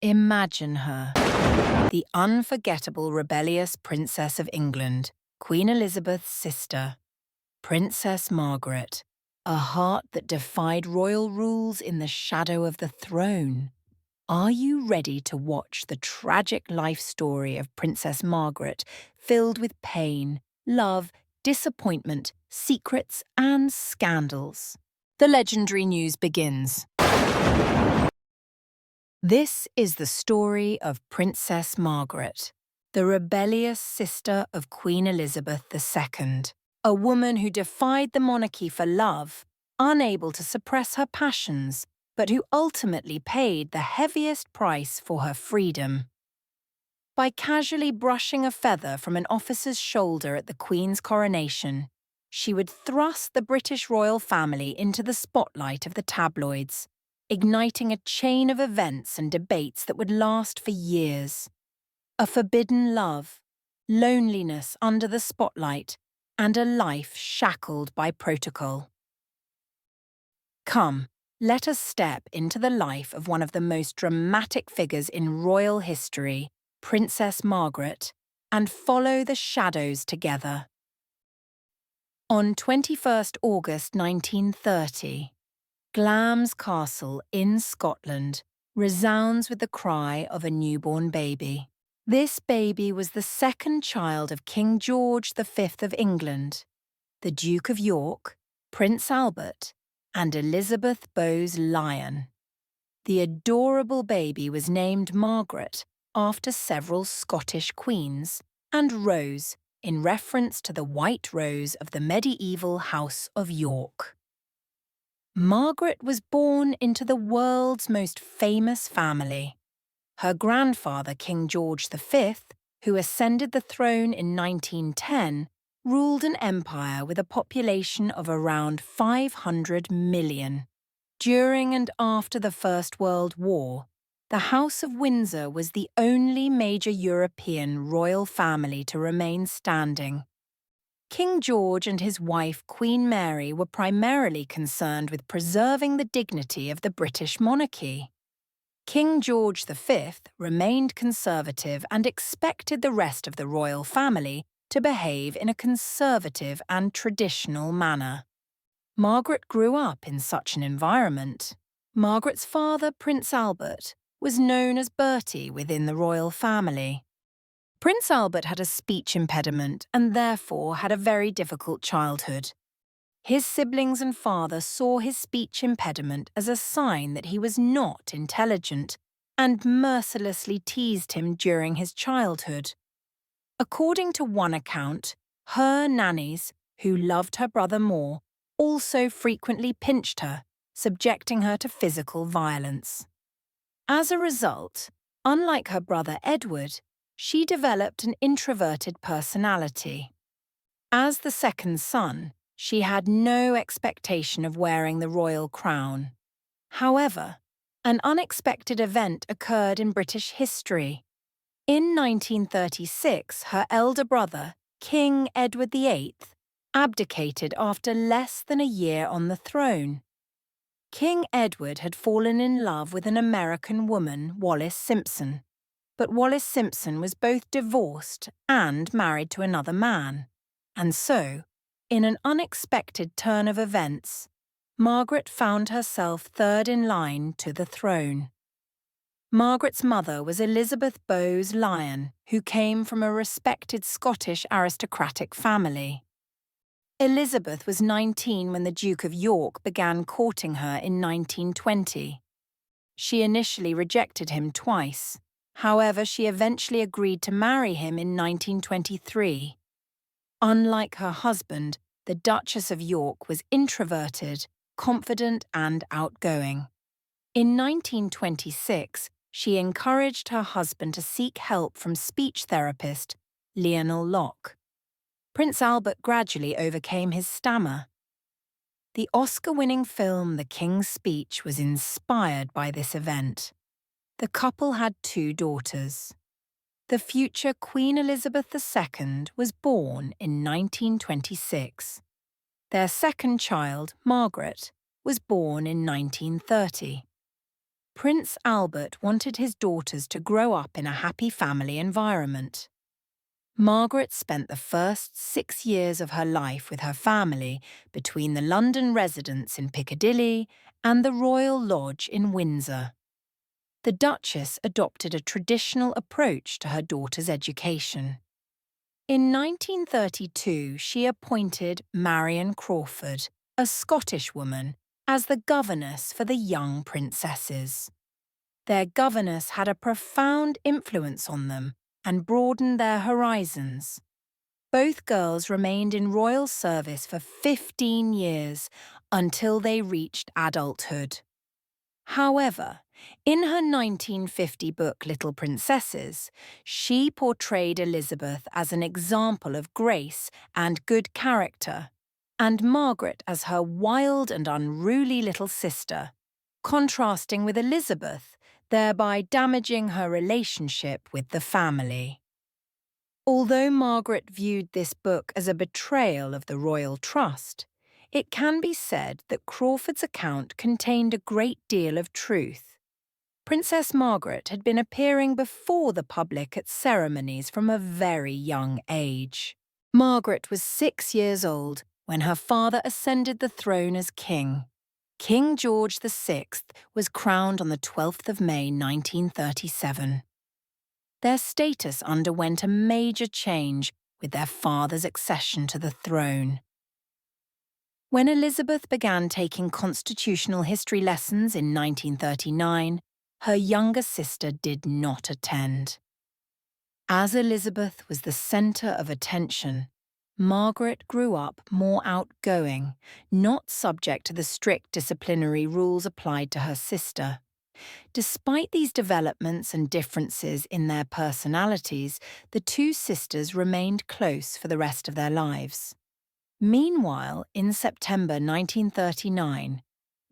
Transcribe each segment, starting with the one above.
Imagine her, the unforgettable rebellious Princess of England, Queen Elizabeth's sister, Princess Margaret, a heart that defied royal rules in the shadow of the throne. Are you ready to watch the tragic life story of Princess Margaret, filled with pain, love, disappointment, secrets, and scandals? The legendary news begins. This is the story of Princess Margaret, the rebellious sister of Queen Elizabeth II, a woman who defied the monarchy for love, unable to suppress her passions, but who ultimately paid the heaviest price for her freedom. By casually brushing a feather from an officer's shoulder at the Queen's coronation, she would thrust the British royal family into the spotlight of the tabloids, igniting a chain of events and debates that would last for years. A forbidden love, loneliness under the spotlight, and a life shackled by protocol. Come, let us step into the life of one of the most dramatic figures in royal history, Princess Margaret, and follow the shadows together. On 21st August 1930, Glam's castle in Scotland resounds with the cry of a newborn baby. This baby was the second child of King George V of England, the Duke of York, Prince Albert, and Elizabeth Bowes-Lyon. The adorable baby was named Margaret after several Scottish queens, and Rose in reference to the white rose of the medieval House of York. Margaret was born into the world's most famous family. Her grandfather, King George V, who ascended the throne in 1910, ruled an empire with a population of around 500 million. During and after the First World War, the House of Windsor was the only major European royal family to remain standing. King George and his wife Queen Mary were primarily concerned with preserving the dignity of the British monarchy. King George V remained conservative and expected the rest of the royal family to behave in a conservative and traditional manner. Margaret grew up in such an environment. Margaret's father, Prince Albert, was known as Bertie within the royal family. Prince Albert had a speech impediment and therefore had a very difficult childhood. His siblings and father saw his speech impediment as a sign that he was not intelligent and mercilessly teased him during his childhood. According to one account, her nannies, who loved her brother more, also frequently pinched her, subjecting her to physical violence. As a result, unlike her brother Edward, she developed an introverted personality. As the second son, she had no expectation of wearing the royal crown. However, an unexpected event occurred in British history. In 1936, her elder brother, King Edward VIII, abdicated after less than a year on the throne. King Edward had fallen in love with an American woman, Wallis Simpson, but Wallis Simpson was both divorced and married to another man, and so, in an unexpected turn of events, Margaret found herself third in line to the throne. Margaret's mother was Elizabeth Bowes-Lyon, who came from a respected Scottish aristocratic family. Elizabeth was 19 when the Duke of York began courting her in 1920. She initially rejected him twice. However, she eventually agreed to marry him in 1923. Unlike her husband, the Duchess of York was introverted, confident, and outgoing. In 1926, she encouraged her husband to seek help from speech therapist Lionel Locke. Prince Albert gradually overcame his stammer. The Oscar-winning film The King's Speech was inspired by this event. The couple had 2 daughters. The future Queen Elizabeth II was born in 1926. Their second child, Margaret, was born in 1930. Prince Albert wanted his daughters to grow up in a happy family environment. Margaret spent the first 6 years of her life with her family between the London residence in Piccadilly and the Royal Lodge in Windsor. The Duchess adopted a traditional approach to her daughter's education. In 1932, she appointed Marion Crawford, a Scottish woman, as the governess for the young princesses. Their governess had a profound influence on them and broadened their horizons. Both girls remained in royal service for 15 years until they reached adulthood. However, in her 1950 book Little Princesses, she portrayed Elizabeth as an example of grace and good character, and Margaret as her wild and unruly little sister, contrasting with Elizabeth, thereby damaging her relationship with the family. Although Margaret viewed this book as a betrayal of the royal trust, it can be said that Crawford's account contained a great deal of truth. Princess Margaret had been appearing before the public at ceremonies from a very young age. Margaret was 6 years old when her father ascended the throne as king. King George VI was crowned on the 12th of May 1937. Their status underwent a major change with their father's accession to the throne. When Elizabeth began taking constitutional history lessons in 1939, her younger sister did not attend. As Elizabeth was the centre of attention, Margaret grew up more outgoing, not subject to the strict disciplinary rules applied to her sister. Despite these developments and differences in their personalities, the two sisters remained close for the rest of their lives. Meanwhile, in September 1939,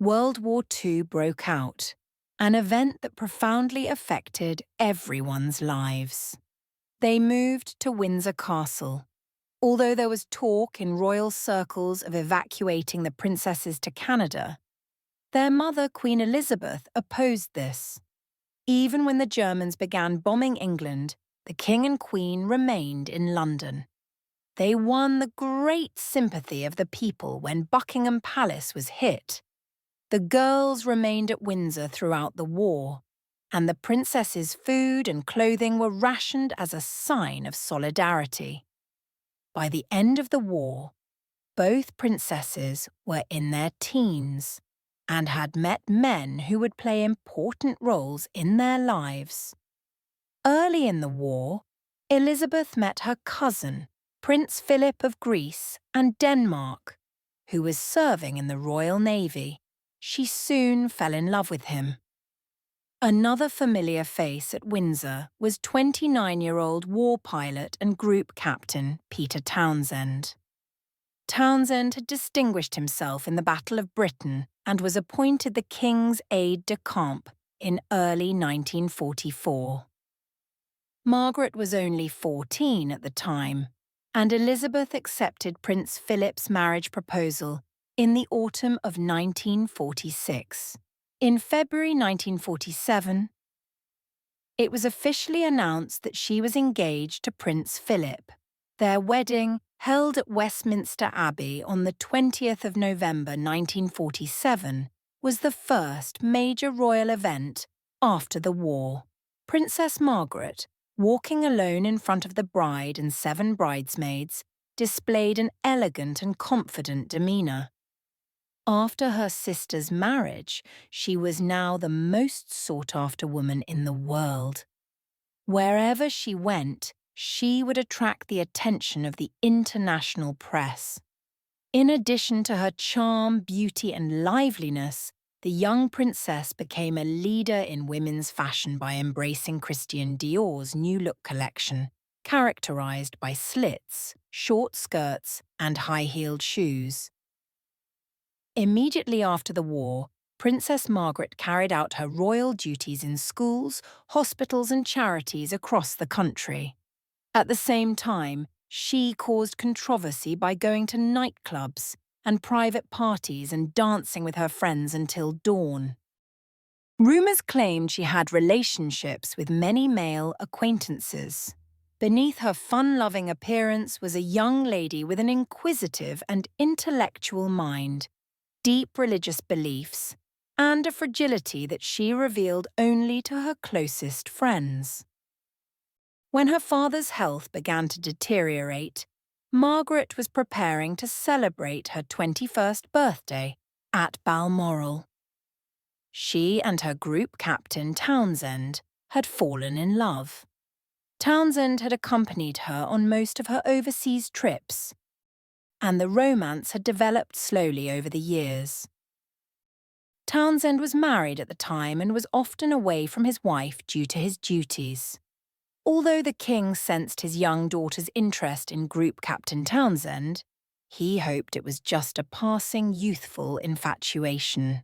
World War II broke out, an event that profoundly affected everyone's lives. They moved to Windsor Castle. Although there was talk in royal circles of evacuating the princesses to Canada, their mother, Queen Elizabeth, opposed this. Even when the Germans began bombing England, the King and Queen remained in London. They won the great sympathy of the people when Buckingham Palace was hit. The girls remained at Windsor throughout the war, and the princesses' food and clothing were rationed as a sign of solidarity. By the end of the war, both princesses were in their teens and had met men who would play important roles in their lives. Early in the war, Elizabeth met her cousin, Prince Philip of Greece and Denmark, who was serving in the Royal Navy. She soon fell in love with him. Another familiar face at Windsor was 29-year-old war pilot and group captain Peter Townsend. Townsend had distinguished himself in the Battle of Britain and was appointed the King's aide-de-camp in early 1944. Margaret was only 14 at the time, and Elizabeth accepted Prince Philip's marriage proposal in the autumn of 1946. In February 1947, it was officially announced that she was engaged to Prince Philip. Their wedding, held at Westminster Abbey on the 20th of November 1947, was the first major royal event after the war. Princess Margaret, walking alone in front of the bride and 7 bridesmaids, displayed an elegant and confident demeanour. After her sister's marriage, she was now the most sought-after woman in the world. Wherever she went, she would attract the attention of the international press. In addition to her charm, beauty, and liveliness, the young princess became a leader in women's fashion by embracing Christian Dior's New Look collection, characterized by slits, short skirts, and high-heeled shoes. Immediately after the war, Princess Margaret carried out her royal duties in schools, hospitals, and charities across the country. At the same time, she caused controversy by going to nightclubs and private parties and dancing with her friends until dawn. Rumours claimed she had relationships with many male acquaintances. Beneath her fun-loving appearance was a young lady with an inquisitive and intellectual mind, deep religious beliefs, and a fragility that she revealed only to her closest friends. When her father's health began to deteriorate, Margaret was preparing to celebrate her 21st birthday at Balmoral. She and her group captain, Townsend, had fallen in love. Townsend had accompanied her on most of her overseas trips, and the romance had developed slowly over the years. Townsend was married at the time and was often away from his wife due to his duties. Although the king sensed his young daughter's interest in Group Captain Townsend, he hoped it was just a passing youthful infatuation.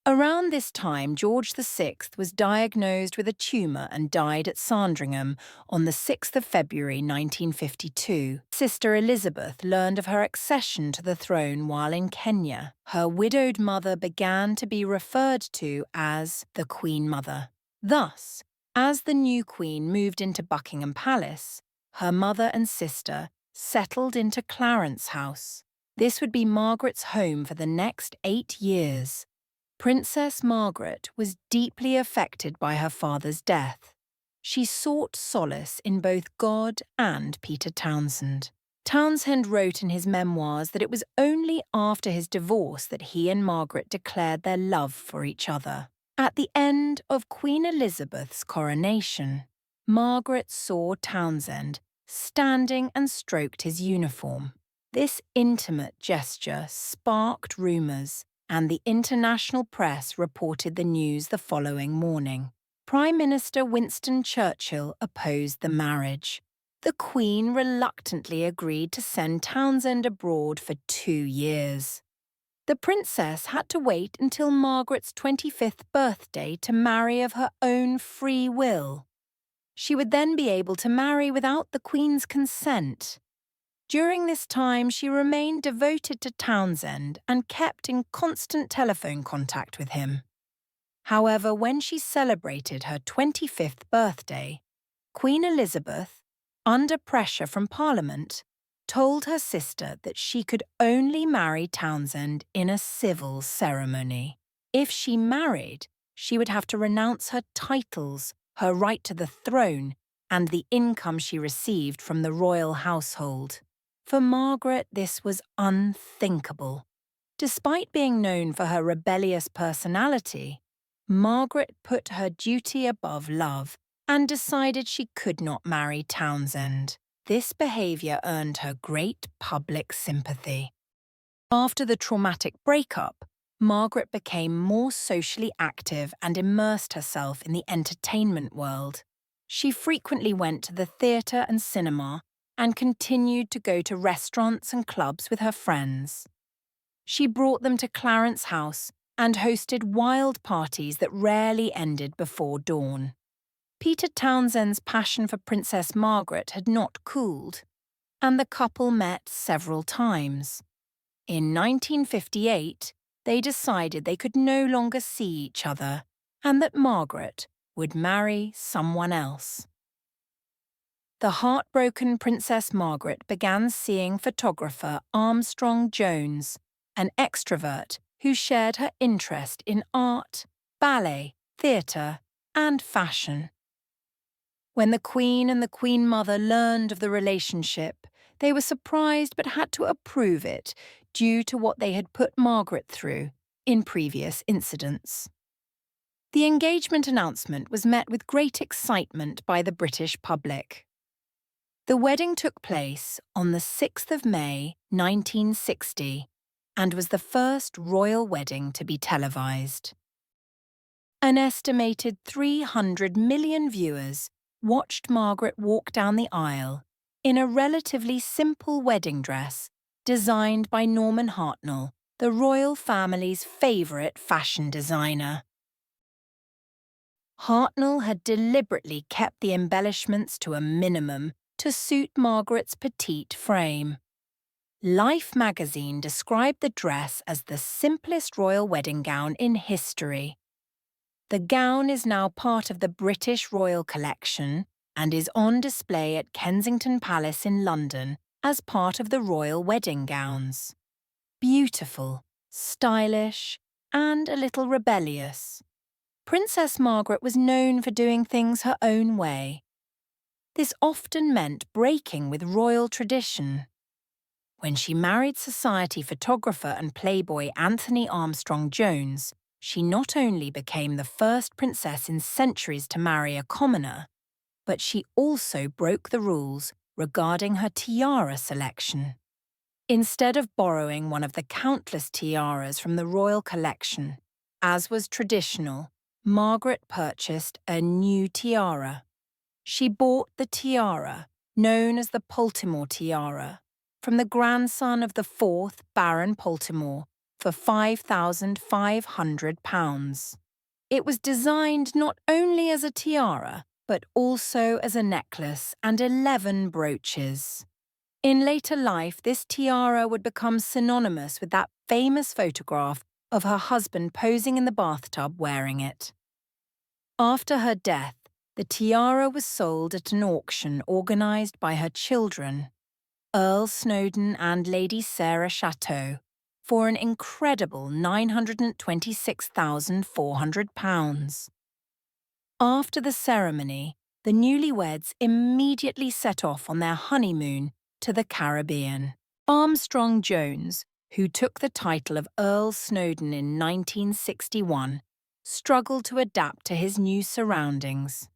Around this time, George VI was diagnosed with a tumour and died at Sandringham on the 6th of February 1952. Sister Elizabeth learned of her accession to the throne while in Kenya. Her widowed mother began to be referred to as the Queen Mother. Thus, as the new queen moved into Buckingham Palace, her mother and sister settled into Clarence House. This would be Margaret's home for the next 8 years. Princess Margaret was deeply affected by her father's death. She sought solace in both God and Peter Townsend. Townsend wrote in his memoirs that it was only after his divorce that he and Margaret declared their love for each other. At the end of Queen Elizabeth's coronation, Margaret saw Townsend standing and stroked his uniform. This intimate gesture sparked rumours, and the international press reported the news the following morning. Prime Minister Winston Churchill opposed the marriage. The Queen reluctantly agreed to send Townsend abroad for 2 years. The princess had to wait until Margaret's 25th birthday to marry of her own free will. She would then be able to marry without the Queen's consent. During this time, she remained devoted to Townsend and kept in constant telephone contact with him. However, when she celebrated her 25th birthday, Queen Elizabeth, under pressure from Parliament, told her sister that she could only marry Townsend in a civil ceremony. If she married, she would have to renounce her titles, her right to the throne, and the income she received from the royal household. For Margaret, this was unthinkable. Despite being known for her rebellious personality, Margaret put her duty above love and decided she could not marry Townsend. This behaviour earned her great public sympathy. After the traumatic breakup, Margaret became more socially active and immersed herself in the entertainment world. She frequently went to the theatre and cinema and continued to go to restaurants and clubs with her friends. She brought them to Clarence House and hosted wild parties that rarely ended before dawn. Peter Townsend's passion for Princess Margaret had not cooled, and the couple met several times. In 1958, they decided they could no longer see each other and that Margaret would marry someone else. The heartbroken Princess Margaret began seeing photographer Armstrong Jones, an extrovert who shared her interest in art, ballet, theatre, and fashion. When the Queen and the Queen Mother learned of the relationship, they were surprised but had to approve it due to what they had put Margaret through in previous incidents. The engagement announcement was met with great excitement by the British public. The wedding took place on the 6th of May, 1960, and was the first royal wedding to be televised. An estimated 300 million viewers watched Margaret walk down the aisle in a relatively simple wedding dress designed by Norman Hartnell, the royal family's favourite fashion designer. Hartnell had deliberately kept the embellishments to a minimum to suit Margaret's petite frame. Life magazine described the dress as the simplest royal wedding gown in history. The gown is now part of the British Royal Collection and is on display at Kensington Palace in London as part of the royal wedding gowns. Beautiful, stylish, and a little rebellious, Princess Margaret was known for doing things her own way. This often meant breaking with royal tradition. When she married society photographer and playboy Anthony Armstrong Jones, she not only became the first princess in centuries to marry a commoner, but she also broke the rules regarding her tiara selection. Instead of borrowing one of the countless tiaras from the royal collection, as was traditional, Margaret purchased a new tiara. She bought the tiara, known as the Poltimore tiara, from the grandson of the 4th Baron Poltimore for £5,500. It was designed not only as a tiara, but also as a necklace and 11 brooches. In later life, this tiara would become synonymous with that famous photograph of her husband posing in the bathtub wearing it. After her death, the tiara was sold at an auction organised by her children, Earl Snowdon and Lady Sarah Chateau, for an incredible £926,400. After the ceremony, the newlyweds immediately set off on their honeymoon to the Caribbean. Armstrong Jones, who took the title of Earl Snowdon in 1961, struggled to adapt to his new surroundings.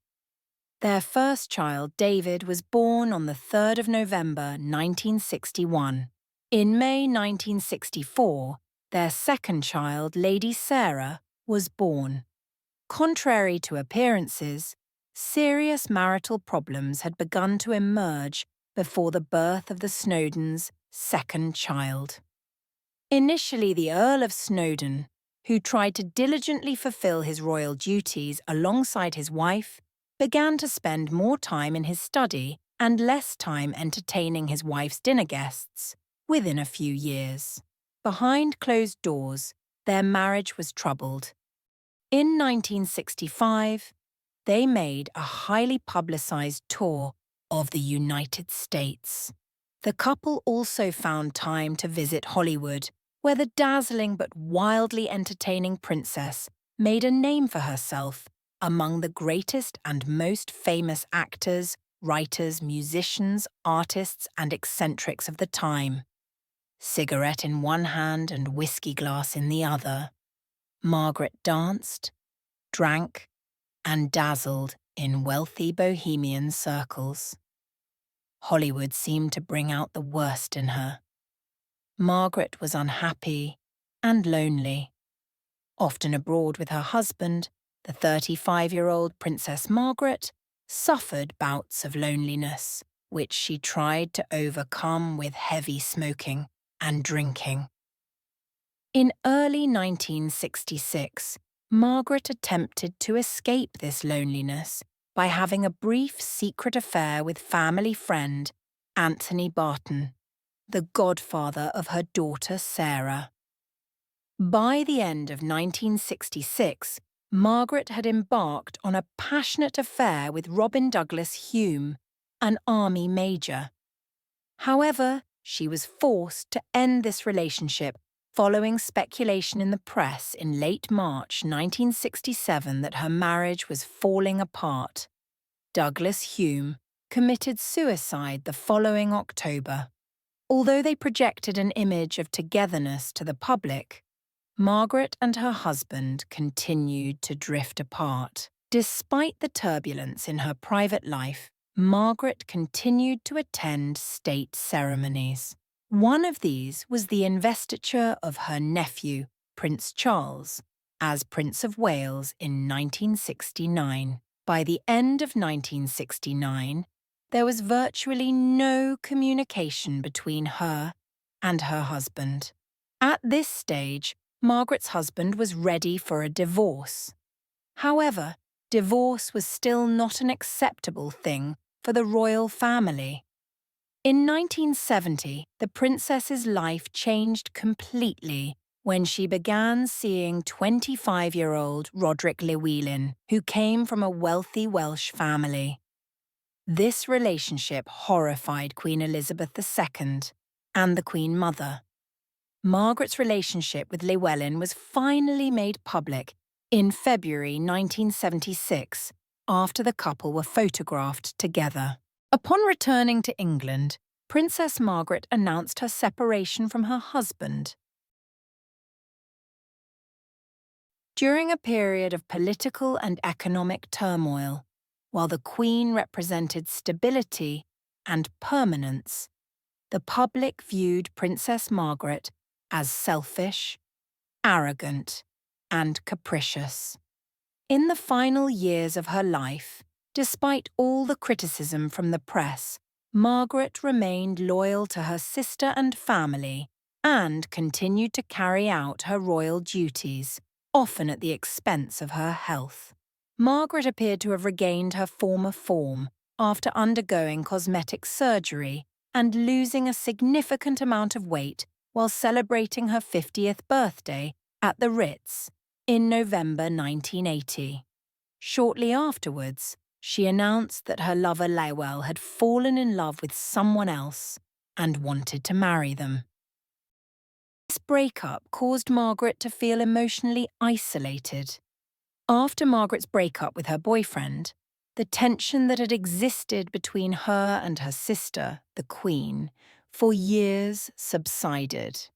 Their first child, David, was born on the 3rd of November 1961. In May 1964, their second child, Lady Sarah, was born. Contrary to appearances, serious marital problems had begun to emerge before the birth of the Snowdons' second child. Initially, the Earl of Snowdon, who tried to diligently fulfill his royal duties alongside his wife, began to spend more time in his study and less time entertaining his wife's dinner guests within a few years. Behind closed doors, their marriage was troubled. In 1965, they made a highly publicized tour of the United States. The couple also found time to visit Hollywood, where the dazzling but wildly entertaining princess made a name for herself among the greatest and most famous actors, writers, musicians, artists, and eccentrics of the time. Cigarette in one hand and whiskey glass in the other, Margaret danced, drank, and dazzled in wealthy bohemian circles. Hollywood seemed to bring out the worst in her. Margaret was unhappy and lonely. Often abroad with her husband, the 35-year-old Princess Margaret suffered bouts of loneliness, which she tried to overcome with heavy smoking and drinking. In early 1966, Margaret attempted to escape this loneliness by having a brief secret affair with family friend Anthony Barton, the godfather of her daughter Sarah. By the end of 1966, Margaret had embarked on a passionate affair with Robin Douglas Hume, an army major. However, she was forced to end this relationship following speculation in the press in late March 1967 that her marriage was falling apart. Douglas Hume committed suicide the following October. Although they projected an image of togetherness to the public, Margaret and her husband continued to drift apart. Despite the turbulence in her private life, Margaret continued to attend state ceremonies. One of these was the investiture of her nephew, Prince Charles, as Prince of Wales in 1969. By the end of 1969, there was virtually no communication between her and her husband. At this stage, Margaret's husband was ready for a divorce. However, divorce was still not an acceptable thing for the royal family. In 1970, the princess's life changed completely when she began seeing 25-year-old Roderick Llewellyn, who came from a wealthy Welsh family. This relationship horrified Queen Elizabeth II and the Queen Mother. Margaret's relationship with Llewellyn was finally made public in February 1976, after the couple were photographed together. Upon returning to England, Princess Margaret announced her separation from her husband. During a period of political and economic turmoil, while the Queen represented stability and permanence, the public viewed Princess Margaret as selfish, arrogant, and capricious. In the final years of her life, despite all the criticism from the press, Margaret remained loyal to her sister and family and continued to carry out her royal duties, often at the expense of her health. Margaret appeared to have regained her former form after undergoing cosmetic surgery and losing a significant amount of weight while celebrating her 50th birthday at the Ritz in November 1980. Shortly afterwards, she announced that her lover Llewellyn had fallen in love with someone else and wanted to marry them. This breakup caused Margaret to feel emotionally isolated. After Margaret's breakup with her boyfriend, the tension that had existed between her and her sister, the Queen, for years subsided.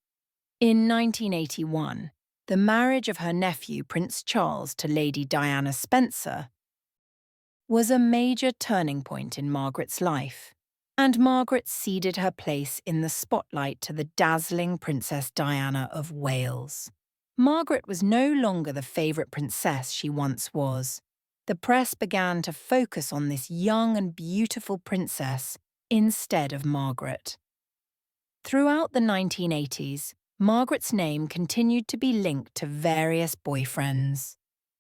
In 1981, the marriage of her nephew Prince Charles to Lady Diana Spencer was a major turning point in Margaret's life, and Margaret ceded her place in the spotlight to the dazzling Princess Diana of Wales. Margaret was no longer the favourite princess she once was. The press began to focus on this young and beautiful princess instead of Margaret. Throughout the 1980s, Margaret's name continued to be linked to various boyfriends.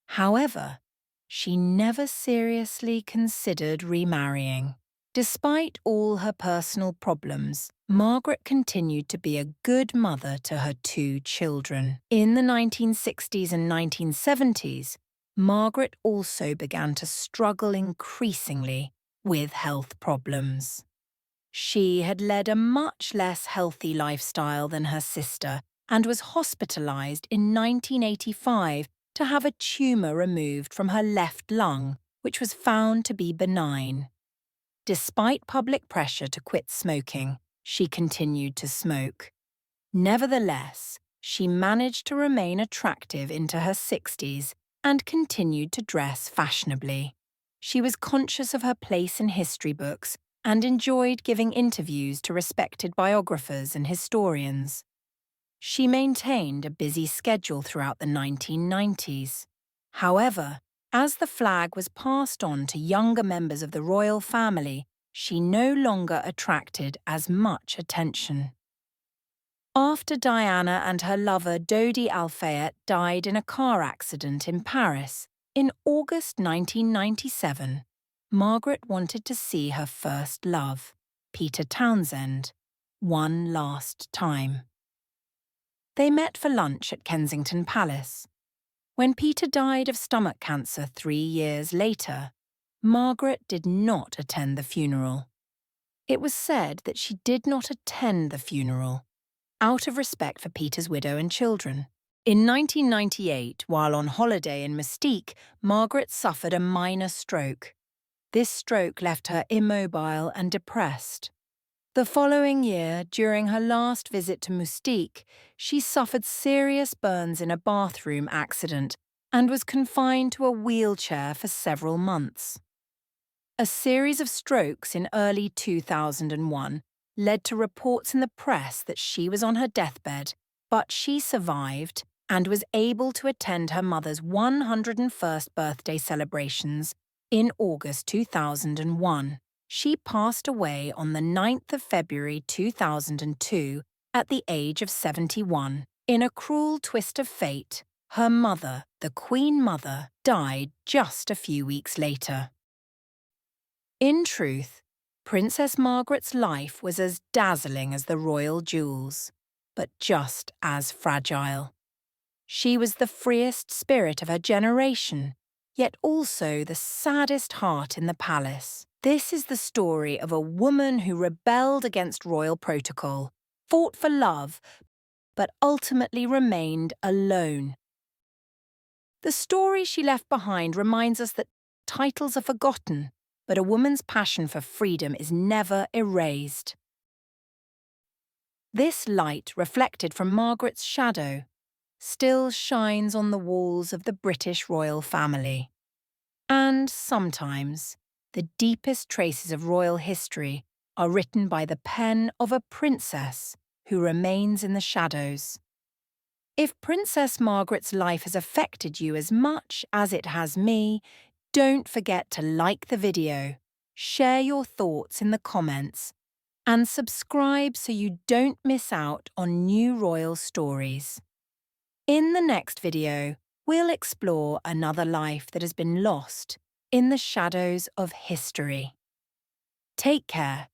However, she never seriously considered remarrying. Despite all her personal problems, Margaret continued to be a good mother to her 2 children. In the 1960s and 1970s, Margaret also began to struggle increasingly with health problems. She had led a much less healthy lifestyle than her sister and was hospitalized in 1985 to have a tumor removed from her left lung, which was found to be benign. Despite public pressure to quit smoking, she continued to smoke. Nevertheless, she managed to remain attractive into her 60s and continued to dress fashionably. She was conscious of her place in history books and enjoyed giving interviews to respected biographers and historians. She maintained a busy schedule throughout the 1990s. However, as the flag was passed on to younger members of the royal family, she no longer attracted as much attention. After Diana and her lover Dodi Al-Fayed died in a car accident in Paris in August 1997, Margaret wanted to see her first love, Peter Townsend, one last time. They met for lunch at Kensington Palace. When Peter died of stomach cancer 3 years later, Margaret did not attend the funeral. It was said that she did not attend the funeral out of respect for Peter's widow and children. In 1998, while on holiday in Mustique, Margaret suffered a minor stroke. This stroke left her immobile and depressed. The following year, during her last visit to Mustique, she suffered serious burns in a bathroom accident and was confined to a wheelchair for several months. A series of strokes in early 2001 led to reports in the press that she was on her deathbed, but she survived and was able to attend her mother's 101st birthday celebrations in August 2001. She passed away on the 9th of February 2002 at the age of 71. In a cruel twist of fate, her mother, the Queen Mother, died just a few weeks later. In truth, Princess Margaret's life was as dazzling as the royal jewels. but just as fragile. She was the freest spirit of her generation, yet also the saddest heart in the palace. This is the story of a woman who rebelled against royal protocol, fought for love, but ultimately remained alone. The story she left behind reminds us that titles are forgotten, but a woman's passion for freedom is never erased. This light, reflected from Margaret's shadow, still shines on the walls of the British royal family. And sometimes, the deepest traces of royal history are written by the pen of a princess who remains in the shadows. If Princess Margaret's life has affected you as much as it has me, don't forget to like the video, share your thoughts in the comments, and subscribe so you don't miss out on new royal stories. In the next video, we'll explore another life that has been lost in the shadows of history. Take care.